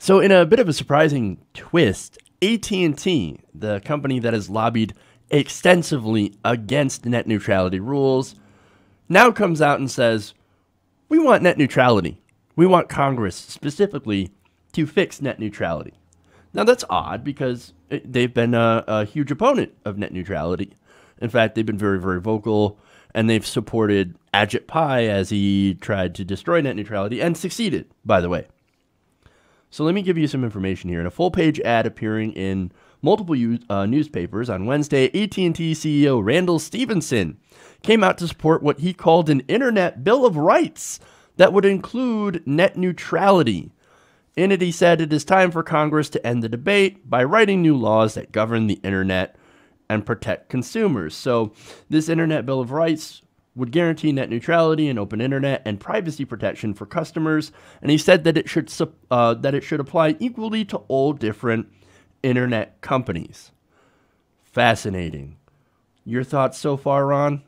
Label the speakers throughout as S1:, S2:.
S1: So in a bit of a surprising twist, AT&T, the company that has lobbied extensively against net neutrality rules, now comes out and says, we want net neutrality. We want Congress specifically to fix net neutrality. Now that's odd because they've been a huge opponent of net neutrality. In fact, they've been very, very vocal, and they've supported Ajit Pai as he tried to destroy net neutrality and succeeded, by the way. So let me give you some information here. In a full-page ad appearing in multiple newspapers on Wednesday, AT&T CEO Randall Stephenson came out to support what he called an Internet Bill of Rights that would include net neutrality. In it, he said it is time for Congress to end the debate by writing new laws that govern the Internet and protect consumers. So this Internet Bill of Rights would guarantee net neutrality and open internet and privacy protection for customers. And he said that it should apply equally to all different internet companies. Fascinating. Your thoughts so far, Ron?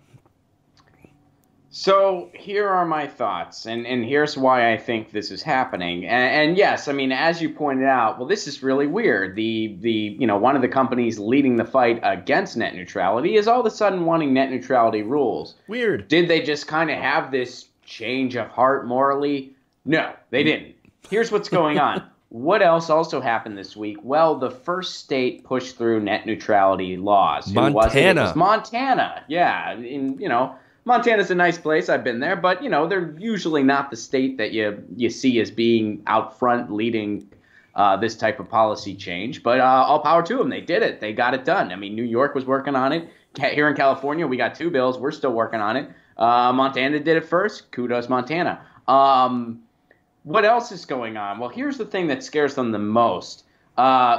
S2: So here are my thoughts, and here's why I think this is happening. And yes, I mean, as you pointed out, well, this is really weird. The one of the companies leading the fight against net neutrality is all of a sudden wanting net neutrality rules.
S1: Weird.
S2: Did they just kind of have this change of heart morally? No, they didn't. Here's what's going on. What else also happened this week? Well, the first state pushed through net neutrality laws.
S1: Montana.
S2: Who was it? It was Montana. Yeah, Montana's a nice place. I've been there, but they're usually not the state that you see as being out front leading this type of policy change. But all power to them. They did it. They got it done. I mean, New York was working on it. Here in California, we got 2 bills. We're still working on it. Montana did it first. Kudos, Montana. What else is going on? Well, here's the thing that scares them the most.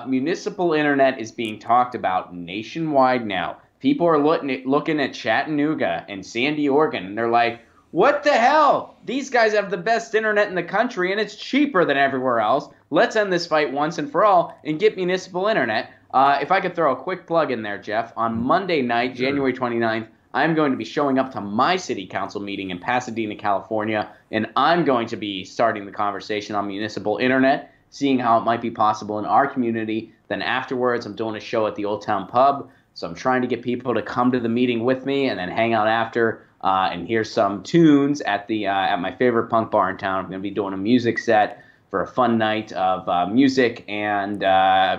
S2: Municipal internet is being talked about nationwide now. People are looking at Chattanooga and Sandy, Oregon, and they're like, what the hell? These guys have the best internet in the country, and it's cheaper than everywhere else. Let's end this fight once and for all and get municipal internet. If I could throw a quick plug in there, Jeff, on Monday night, January 29th, I'm going to be showing up to my city council meeting in Pasadena, California, and I'm going to be starting the conversation on municipal internet, seeing how it might be possible in our community. Then afterwards, I'm doing a show at the Old Town Pub. So I'm trying to get people to come to the meeting with me and then hang out after and hear some tunes at my favorite punk bar in town. I'm going to be doing a music set for a fun night of music and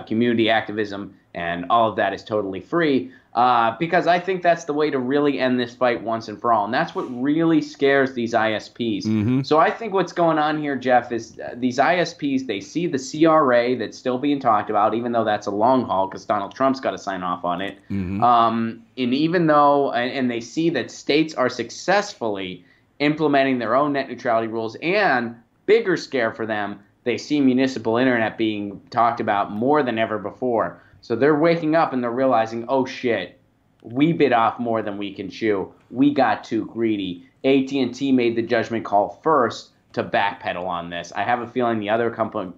S2: community activism, and all of that is totally free because I think that's the way to really end this fight once and for all. And that's what really scares these ISPs.
S1: Mm-hmm.
S2: So I think what's going on here, Jeff, is these ISPs, they see the CRA that's still being talked about, even though that's a long haul because Donald Trump's got to sign off on it.
S1: Mm-hmm.
S2: And even though, and they see that states are successfully implementing their own net neutrality rules, and bigger scare for them, they see municipal internet being talked about more than ever before. So they're waking up and they're realizing, oh shit, we bit off more than we can chew. We got too greedy. AT&T made the judgment call first to backpedal on this. I have a feeling the other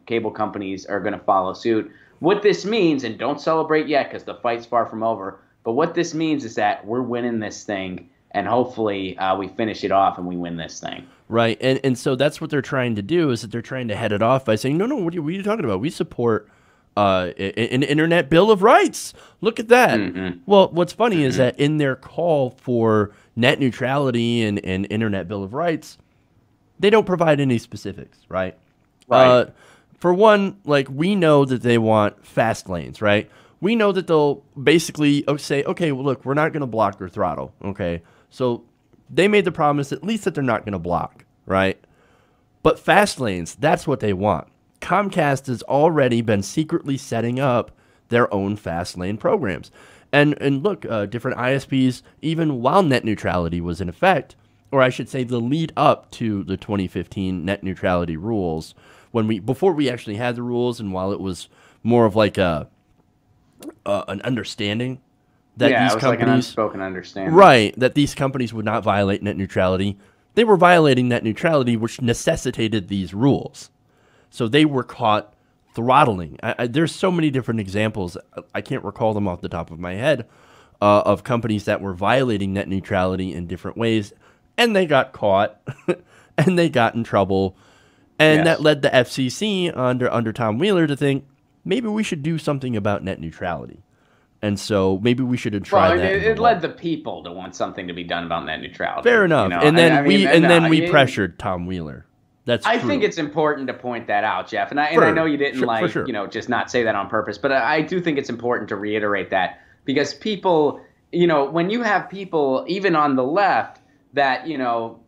S2: cable companies are going to follow suit. What this means, and don't celebrate yet because the fight's far from over, but what this means is that we're winning this thing, and hopefully we finish it off and we win this thing.
S1: Right, and so that's what they're trying to do, is that they're trying to head it off by saying, no, what are you talking about? We support an Internet Bill of Rights. Look at that.
S2: Mm-hmm.
S1: Well, what's funny is that in their call for net neutrality and Internet Bill of Rights, they don't provide any specifics, right?
S2: Right.
S1: For one, like, we know that they want fast lanes, right? We know that they'll basically say, okay, well, look, we're not going to block or throttle, okay? So they made the promise at least that they're not going to block, right? But fast lanes, that's what they want. Comcast has already been secretly setting up their own fast lane programs. And look, different ISPs, even while net neutrality was in effect, or I should say the lead up to the 2015 net neutrality rules, before we actually had the rules, and while it was more of like an understanding that these companies,
S2: like an unspoken understanding,
S1: right, that these companies would not violate net neutrality. They were violating net neutrality, which necessitated these rules. So they were caught throttling. There's so many different examples. I can't recall them off the top of my head of companies that were violating net neutrality in different ways, and they got caught and they got in trouble. And
S2: Yes.
S1: that led the FCC under Tom Wheeler to think maybe we should do something about net neutrality. And so maybe we should try
S2: Well,
S1: that.
S2: it led the people to want something to be done about net neutrality.
S1: Fair enough.
S2: You know?
S1: And then
S2: I mean,
S1: we pressured Tom Wheeler. That's
S2: I
S1: true.
S2: think it's important to point that out, Jeff. And I know you didn't
S1: sure.
S2: just not say that on purpose, but I do think it's important to reiterate that because people, when you have people even on the left that,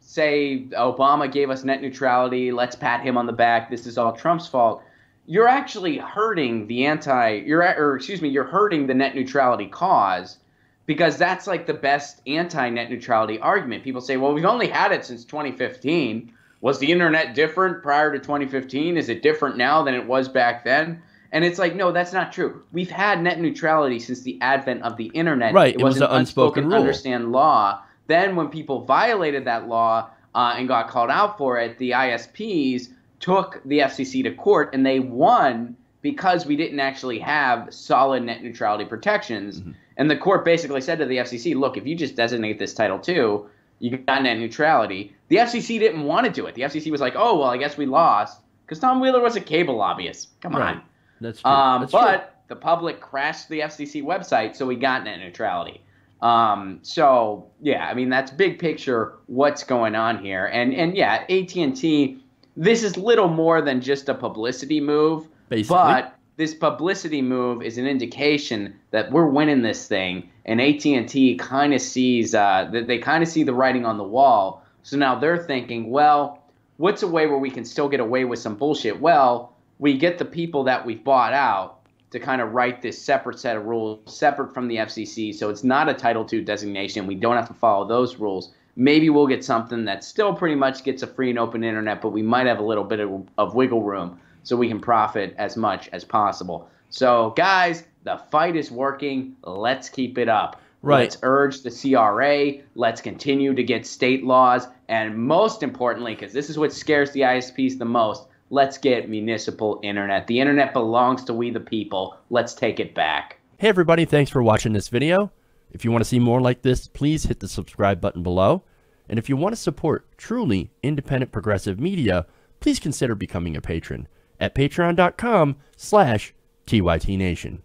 S2: say Obama gave us net neutrality, let's pat him on the back, this is all Trump's fault. You're actually hurting you're hurting the net neutrality cause because that's like the best anti-net neutrality argument. People say, well, we've only had it since 2015. Was the internet different prior to 2015? Is it different now than it was back then? And it's like, no, that's not true. We've had net neutrality since the advent of the internet.
S1: Right. It was an unspoken rule.
S2: Understand law. Then when people violated that law and got called out for it, the ISPs took the FCC to court and they won because we didn't actually have solid net neutrality protections. Mm-hmm. And the court basically said to the FCC, look, if you just designate this Title II, you got net neutrality. The FCC didn't want to do it. The FCC was like, oh, well, I guess we lost because Tom Wheeler was a cable lobbyist. Come on.
S1: That's true.
S2: But the public crashed the FCC website, so we got net neutrality. So, yeah, I mean, that's big picture what's going on here. And yeah, AT&T, this is little more than just a publicity move.
S1: Basically.
S2: But this publicity move is an indication that we're winning this thing. And AT&T kind of sees they kind of see the writing on the wall. So now they're thinking, well, what's a way where we can still get away with some bullshit? Well, we get the people that we've bought out to kind of write this separate set of rules, separate from the FCC. So it's not a Title II designation. We don't have to follow those rules. Maybe we'll get something that still pretty much gets a free and open internet, but we might have a little bit of wiggle room so we can profit as much as possible. So, guys, the fight is working. Let's keep it up.
S1: Right.
S2: Let's urge the CRA. Let's continue to get state laws. And most importantly, because this is what scares the ISPs the most, let's get municipal internet. The internet belongs to we the people. Let's take it back.
S1: Hey, everybody. Thanks for watching this video. If you want to see more like this, please hit the subscribe button below. And if you want to support truly independent progressive media, please consider becoming a patron at patreon.com/TYTNation.